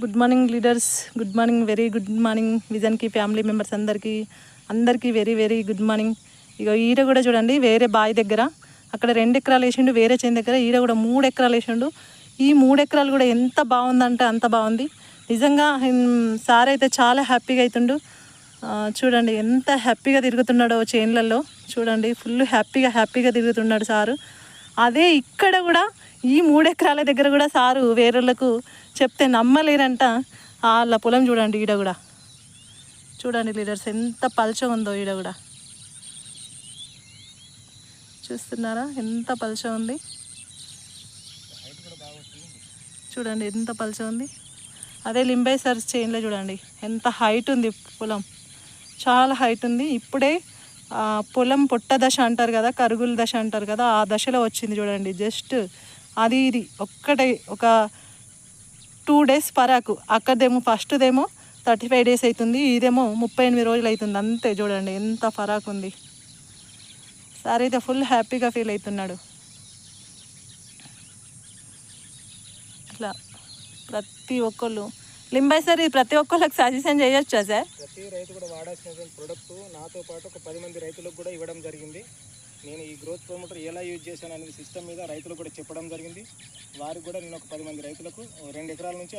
Good morning leaders, good morning, very good morning విజన్కి family members అందరికీ very very good morning. ఇక ఈడ కూడా చూడండి, వేరే బావి దగ్గర అక్కడ 2 ఎకరాలు వేసిండు, వేరే చేను దగ్గర ఈడ కూడా 3 ఎకరాలు వేసిండు. ఈ 3 ఎకరాలు కూడా ఎంత బాగుందంటే అంత బాగుంది నిజంగా. సార్ అయితే చాలా హ్యాపీగా అవుతుండు. చూడండి ఎంత హ్యాపీగా తిరుగుతున్నాడో చేన్లలో. చూడండి ఫుల్ హ్యాపీగా తిరుగుతున్నాడు సారు. అదే ఇక్కడ కూడా ఈ 3 ఎకరాల దగ్గర కూడా సారు వేరేళ్ళకు చెప్తే నమ్మలేరంట. వాళ్ళ పొలం చూడండి, ఈడ కూడా చూడండి లీడర్స్ ఎంత పల్చ ఉందో. ఈడ కూడా చూస్తున్నారా ఎంత పల్చ ఉంది, చూడండి ఎంత పల్చ ఉంది. అదే లింబై సర్స్ చేన్లో చూడండి ఎంత హైట్ ఉంది, పొలం చాలా హైట్ ఉంది. ఇప్పుడే పొలం పొట్ట దశ అంటారు కదా, కరుగుల దశ అంటారు కదా, ఆ దశలో వచ్చింది చూడండి. జస్ట్ అది ఇది ఒక్కటే ఒక 2 days పరాకు. అక్కడదేమో ఫస్ట్దేమో 35 days అవుతుంది, ఇదేమో 38 రోజులు అవుతుంది. అంతే చూడండి ఎంత ఫరాకు ఉంది. సార్ అయితే ఫుల్ హ్యాపీగా ఫీల్ అవుతున్నాడు. ఇట్లా ప్రతి ఒక్కళ్ళు లింబై సార్ ఇది ప్రతి ఒక్కళ్ళకి సజెషన్ చేయొచ్చా సార్? ప్రతి రైతు కూడా వాడాల్సిన ప్రొడక్ట్ నాతో పాటు ఒక 10 మంది రైతులకు కూడా ఇవ్వడం జరిగింది. నేను ఈ గ్రోత్ ప్రమోటర్ ఎలా యూజ్ చేశాను అనేది సిస్టమ్ మీద రైతులకు కూడా చెప్పడం జరిగింది. వారికి కూడా నేను ఒక 10 మంది రైతులకు 2 ఎకరాల నుంచి